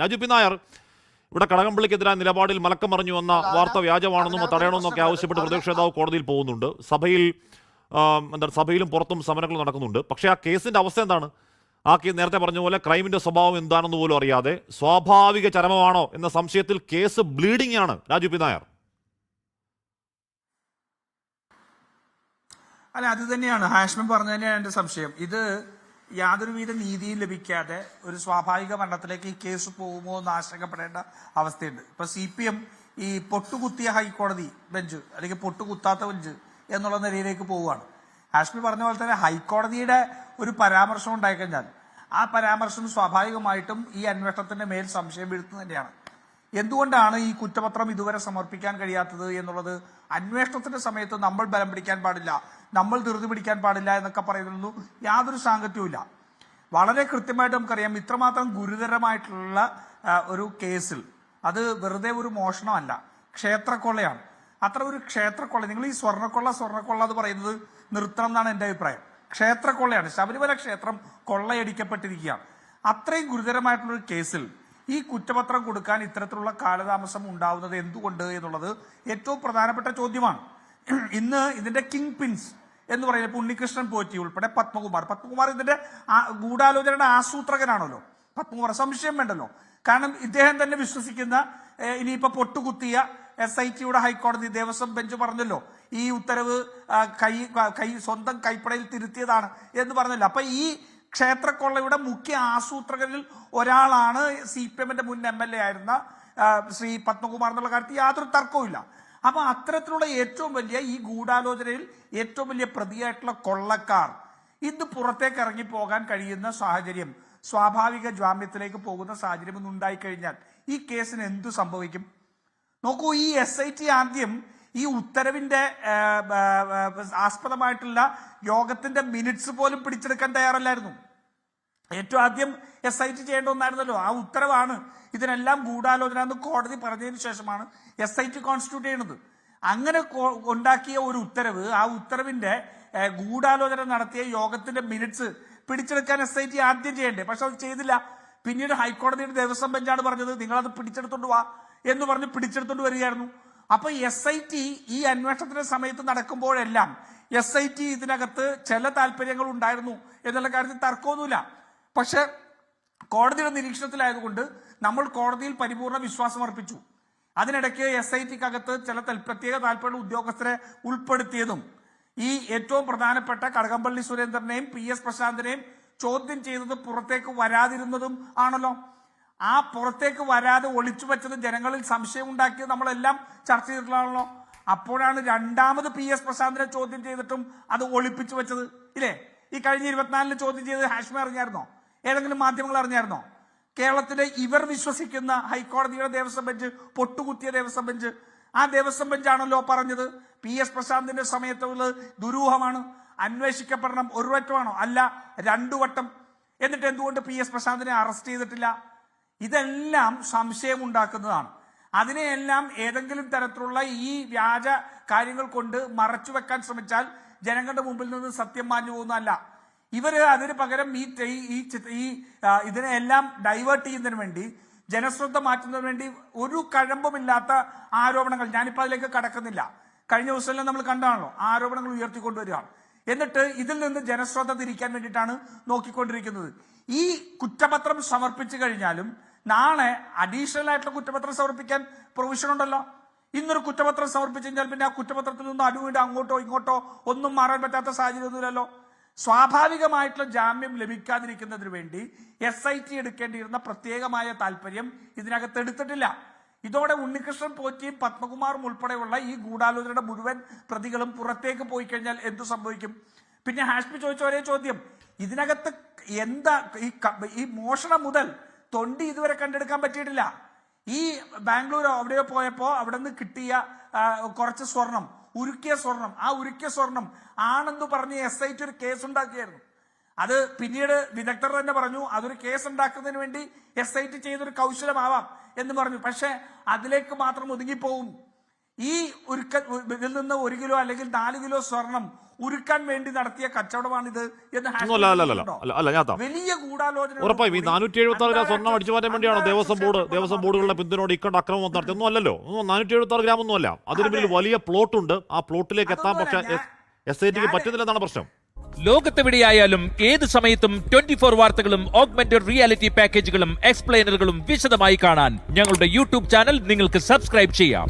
Raju P Nair ഇവിടെ കടകംപള്ളിക്കെതിരായ നിലപാടിൽ മലക്കം മറിഞ്ഞു വന്ന വാർത്ത വ്യാജമാണെന്നും തടയണമെന്നൊക്കെ ആവശ്യപ്പെട്ട് പ്രതിപക്ഷ നേതാവ് കോടതിയിൽ പോകുന്നുണ്ട്. സഭയിലും പുറത്തും സമരങ്ങൾ നടക്കുന്നുണ്ട്. പക്ഷേ ആ കേസിന്റെ അവസ്ഥ എന്താണ്? ആ കേസ് നേരത്തെ പറഞ്ഞ പോലെ ക്രൈമിന്റെ സ്വഭാവം എന്താണെന്ന് പോലും അറിയാതെ സ്വാഭാവിക ചരമമാണോ എന്ന സംശയത്തിൽ കേസ് ബ്ലീഡിംഗ് ആണ്. രാജു പി നായർ, അല്ല, അത് തന്നെയാണ് ഹാഷ്മൻ പറഞ്ഞ തന്നെയാണ് എൻ്റെ സംശയം. ഇത് യാതൊരുവിധ നീതിയും ലഭിക്കാതെ ഒരു സ്വാഭാവിക മരണത്തിലേക്ക് ഈ കേസ് പോകുമോ എന്ന് ആശങ്കപ്പെടേണ്ട അവസ്ഥയുണ്ട്. ഇപ്പൊ CPM ഈ പൊട്ടുകുത്തിയ ഹൈക്കോടതി ബെഞ്ച് അല്ലെങ്കിൽ പൊട്ടുകുത്താത്ത ബെഞ്ച് എന്നുള്ള നിലയിലേക്ക് പോവുകയാണ്. ഹാഷ്മി പറഞ്ഞ പോലെ തന്നെ ഹൈക്കോടതിയുടെ ഒരു പരാമർശം ഉണ്ടായിക്കഴിഞ്ഞാൽ ആ പരാമർശം സ്വാഭാവികമായിട്ടും ഈ അന്വേഷണത്തിന്റെ മേൽ സംശയം വീഴ്ത്തുന്നത് തന്നെയാണ്. എന്തുകൊണ്ടാണ് ഈ കുറ്റപത്രം ഇതുവരെ സമർപ്പിക്കാൻ കഴിയാത്തത് എന്നുള്ളത് അന്വേഷണത്തിന്റെ സമയത്ത് നമ്മൾ ബലം പിടിക്കാൻ പാടില്ല, നമ്മൾ ധൃതി പിടിക്കാൻ പാടില്ല എന്നൊക്കെ പറയുന്നതൊന്നും യാതൊരു സാങ്കത്യവുമില്ല. വളരെ കൃത്യമായിട്ട് നമുക്കറിയാം, ഇത്രമാത്രം ഗുരുതരമായിട്ടുള്ള ഒരു കേസിൽ അത് വെറുതെ ഒരു മോഷണമല്ല, ക്ഷേത്രക്കൊള്ളയാണ്. അത്ര ഒരു ക്ഷേത്രക്കൊള്ള, നിങ്ങൾ ഈ സ്വർണ്ണക്കൊള്ള എന്ന് പറയുന്നത് നിർത്തണം എന്നാണ് എൻ്റെ അഭിപ്രായം. ക്ഷേത്രക്കൊള്ളയാണ്, ശബരിമല ക്ഷേത്രം കൊള്ളയടിക്കപ്പെട്ടിരിക്കുകയാണ്. അത്രയും ഗുരുതരമായിട്ടുള്ളൊരു കേസിൽ ഈ കുറ്റപത്രം കൊടുക്കാൻ ഇത്തരത്തിലുള്ള കാലതാമസം ഉണ്ടാവുന്നത് എന്തുകൊണ്ട് എന്നുള്ളത് ഏറ്റവും പ്രധാനപ്പെട്ട ചോദ്യമാണ്. ഇന്ന് ഇതിന്റെ കിങ് പിൻസ് എന്ന് പറയുന്നത് ഉണ്ണികൃഷ്ണൻ പോറ്റി ഉൾപ്പെടെ പത്മകുമാർ ഇതിന്റെ ഗൂഢാലോചനയുടെ ആസൂത്രകനാണല്ലോ. പത്മകുമാർ സംശയം വേണ്ടല്ലോ. കാരണം ഇദ്ദേഹം തന്നെ വിശ്വസിക്കുന്ന ഇനിയിപ്പോ പൊട്ടുകുത്തിയ SITയുടെ ഹൈക്കോടതി ദേവസ്വം ബെഞ്ച് പറഞ്ഞല്ലോ ഈ ഉത്തരവ് സ്വന്തം കൈപ്പടയിൽ തിരുത്തിയതാണ് എന്ന് പറഞ്ഞല്ലോ. അപ്പൊ ഈ ക്ഷേത്രക്കൊള്ളയുടെ മുഖ്യ ആസൂത്രകരിൽ ഒരാളാണ് CPMന്റെ മുൻ MLA ആയിരുന്ന ശ്രീ പത്മകുമാർ എന്നുള്ള കാര്യത്തിൽ യാതൊരു തർക്കവുമില്ല. അപ്പൊ അത്തരത്തിലുള്ള ഏറ്റവും വലിയ ഈ ഗൂഢാലോചനയിൽ ഏറ്റവും വലിയ പ്രതിയായിട്ടുള്ള കൊള്ളക്കാർ ഇന്ന് പുറത്തേക്ക് ഇറങ്ങി പോകാൻ കഴിയുന്ന സാഹചര്യം, സ്വാഭാവിക ജാമ്യത്തിലേക്ക് പോകുന്ന സാഹചര്യം ഒന്നും ഉണ്ടായിക്കഴിഞ്ഞാൽ ഈ കേസിന് എന്തു സംഭവിക്കും? നോക്കൂ, ഈ SIT ആദ്യം ഈ ഉത്തരവിന്റെ ആസ്പദമായിട്ടുള്ള യോഗത്തിന്റെ മിനിറ്റ്സ് പോലും പിടിച്ചെടുക്കാൻ തയ്യാറല്ലായിരുന്നു. ഏറ്റവും ആദ്യം SIT ചെയ്യേണ്ട ഒന്നായിരുന്നല്ലോ, ആ ഉത്തരവാണ് ഇതിനെല്ലാം ഗൂഢാലോചന എന്ന് കോടതി പറഞ്ഞതിന് ശേഷമാണ് SIT കോൺസ്റ്റിറ്റ്യൂട്ട് ചെയ്യുന്നത്. അങ്ങനെ ഉണ്ടാക്കിയ ഒരു ഉത്തരവ്, ആ ഉത്തരവിന്റെ ഗൂഢാലോചന നടത്തിയ യോഗത്തിന്റെ മിനിറ്റ്സ് പിടിച്ചെടുക്കാൻ SIT ആദ്യം ചെയ്യണ്ടേ? പക്ഷെ അത് ചെയ്തില്ല. പിന്നീട് ഹൈക്കോടതിയുടെ ദേവസ്വം ബെഞ്ചാണ് പറഞ്ഞത് നിങ്ങളത് പിടിച്ചെടുത്തോണ്ട് വാ എന്ന് പറഞ്ഞ് പിടിച്ചെടുത്തോണ്ട് വരികയായിരുന്നു. അപ്പൊ SIT ഈ അന്വേഷണത്തിന്റെ സമയത്ത് നടക്കുമ്പോഴെല്ലാം SIT ഇതിനകത്ത് ചില താല്പര്യങ്ങൾ ഉണ്ടായിരുന്നു എന്നുള്ള കാര്യത്തിൽ തർക്കമൊന്നുമില്ല. പക്ഷെ കോടതിയുടെ നിരീക്ഷണത്തിലായതുകൊണ്ട് നമ്മൾ കോടതിയിൽ പരിപൂർണ വിശ്വാസം അർപ്പിച്ചു. അതിനിടയ്ക്ക് SITക്കകത്ത് ചില പ്രത്യേക താല്പര്യമുള്ള ഉദ്യോഗസ്ഥരെ ഉൾപ്പെടുത്തിയതും ഈ ഏറ്റവും പ്രധാനപ്പെട്ട കടകംപള്ളി സുരേന്ദ്രനെയും PS പ്രശാന്തിനെയും ചോദ്യം ചെയ്തത് പുറത്തേക്ക് വരാതിരുന്നതും ആണല്ലോ. ആ പുറത്തേക്ക് വരാതെ ഒളിച്ചു വെച്ചത് ജനങ്ങളിൽ സംശയം ഉണ്ടാക്കിയത് നമ്മളെല്ലാം ചർച്ച ചെയ്തിട്ടുള്ളതാണല്ലോ. അപ്പോഴാണ് രണ്ടാമത് PS പ്രശാന്തിനെ ചോദ്യം ചെയ്തിട്ടും അത് ഒളിപ്പിച്ചു വെച്ചത്, ഇല്ലേ? ഈ കഴിഞ്ഞ 24 ചോദ്യം ചെയ്ത് ഹാഷ്മി അറിഞ്ഞായിരുന്നോ? ഏതെങ്കിലും മാധ്യമങ്ങൾ അറിഞ്ഞായിരുന്നോ? കേരളത്തിലെ ഇവർ വിശ്വസിക്കുന്ന ഹൈക്കോടതിയുടെ ദേവസ്വം ബെഞ്ച്, പൊട്ടുകുത്തിയ ദേവസ്വം ബെഞ്ച്, ആ ദേവസ്വം ബെഞ്ചാണല്ലോ പറഞ്ഞത് PS പ്രശാന്തിന്റെ സമയത്തുള്ളത് ദുരൂഹമാണ്, അന്വേഷിക്കപ്പെടണം. ഒരു വട്ടമാണോ? അല്ല, 2 വട്ടം. എന്നിട്ട് എന്തുകൊണ്ട് PS പ്രശാന്തിനെ അറസ്റ്റ് ചെയ്തിട്ടില്ല? ഇതെല്ലാം സംശയം ഉണ്ടാക്കുന്നതാണ്. അതിനെയെല്ലാം ഏതെങ്കിലും തരത്തിലുള്ള ഈ വ്യാജ കാര്യങ്ങൾ കൊണ്ട് മറച്ചു വെക്കാൻ ശ്രമിച്ചാൽ ജനങ്ങളുടെ മുമ്പിൽ നിന്ന് സത്യം മാഞ്ഞു പോകുന്നതല്ല. ഇവര് അതിന് പകരം ഇതിനെല്ലാം ഡൈവേർട്ട് ചെയ്യുന്നതിന് വേണ്ടി, ജനശ്രദ്ധ മാറ്റുന്നതിന് വേണ്ടി ഒരു കഴമ്പുമില്ലാത്ത ആരോപണങ്ങൾ, ഞാനിപ്പോൾ അതിലേക്ക് കടക്കുന്നില്ല, കഴിഞ്ഞ ദിവസമെല്ലാം നമ്മൾ കണ്ടാണല്ലോ, ആരോപണങ്ങൾ ഉയർത്തിക്കൊണ്ടുവരികയാണ്. എന്നിട്ട് ഇതിൽ നിന്ന് ജനശ്രദ്ധ തിരിക്കാൻ വേണ്ടിയിട്ടാണ് നോക്കിക്കൊണ്ടിരിക്കുന്നത്. ഈ കുറ്റപത്രം സമർപ്പിച്ചു കഴിഞ്ഞാലും നാളെ അഡീഷണൽ ആയിട്ടുള്ള കുറ്റപത്രം സമർപ്പിക്കാൻ പ്രൊവിഷൻ ഉണ്ടല്ലോ. ഇന്നൊരു കുറ്റപത്രം സമർപ്പിച്ചു കഴിഞ്ഞാൽ പിന്നെ ആ കുറ്റപത്രത്തിൽ നിന്ന് അടിവിട്ട് അങ്ങോട്ടോ ഇങ്ങോട്ടോ ഒന്നും മാറാൻ പറ്റാത്ത സാഹചര്യമൊന്നുമില്ലല്ലോ. സ്വാഭാവികമായിട്ടുള്ള ജാമ്യം ലഭിക്കാതിരിക്കുന്നതിന് വേണ്ടി SIT എടുക്കേണ്ടിയിരുന്ന പ്രത്യേകമായ താല്പര്യം ഇതിനകത്ത് എടുത്തിട്ടില്ല. ഇതോടെ ഉണ്ണികൃഷ്ണൻ പോറ്റിയും പത്മകുമാറും ഉൾപ്പെടെയുള്ള ഈ ഗൂഢാലോചനയുടെ മുഴുവൻ പ്രതികളും പുറത്തേക്ക് പോയി കഴിഞ്ഞാൽ എന്തു സംഭവിക്കും? പിന്നെ ഹാഷ്മി ചോദിച്ച ഒരേ ചോദ്യം, ഇതിനകത്ത് എന്താ ഈ മോഷണം മുതൽ തൊണ്ടി ഇതുവരെ കണ്ടെടുക്കാൻ പറ്റിയിട്ടില്ല. ഈ ബാംഗ്ലൂർ അവിടെയോ പോയപ്പോ അവിടെ നിന്ന് കിട്ടിയ കുറച്ച് സ്വർണം, ഉരുക്കിയ സ്വർണം, ആ ഉരുക്കിയ സ്വർണം ആണെന്ന് പറഞ്ഞ് SIT ഒരു കേസ് ഉണ്ടാക്കിയായിരുന്നു. അത് പിന്നീട് വിദഗ്ധർ തന്നെ പറഞ്ഞു അതൊരു കേസ് ഉണ്ടാക്കുന്നതിന് വേണ്ടി SIT ചെയ്തൊരു കൗശലമാവാം എന്ന് പറഞ്ഞു. പക്ഷെ അതിലേക്ക് മാത്രം ഒതുങ്ങിപ്പോവും. ഈ ഇതിൽ നിന്ന് 1 കിലോ അല്ലെങ്കിൽ 4 കിലോ സ്വർണം ഉരുക്കാൻ വേണ്ടി നടത്തിയ കച്ചവടമാണിത് എന്ന് വലിയ ഗൂഢാലോചന. ഉറപ്പായും ഈ 476 ഗ്രാം സ്വർണ്ണം അടിച്ചു മാറ്റാൻ വേണ്ടിയാണോ ദേവസ്വം ബോർഡുകളുടെ പിന്തുണയോട് ഇക്കണ്ട അക്രമം നടത്തി? ഒന്നും അല്ലല്ലോ, 476 ഗ്രാം ഒന്നും അല്ല. അതിന് പിന്നിൽ വലിയ പ്ലോട്ട് ഉണ്ട്. ആ പ്ലോട്ടിലേക്ക് എത്താൻ പക്ഷേ SITക്ക് പറ്റുന്നില്ലെന്നാണ് പ്രശ്നം. ലോകത്തെവിടെയായാലും ഏത് സമയത്തും 24 വാർത്തകളും ഓഗ്മെന്റഡ് റിയാലിറ്റി പാക്കേജുകളും എക്സ്പ്ലെയിനറുകളും വിശദമായി കാണാൻ ഞങ്ങളുടെ യൂട്യൂബ് ചാനൽ നിങ്ങൾക്ക് സബ്സ്ക്രൈബ് ചെയ്യാം.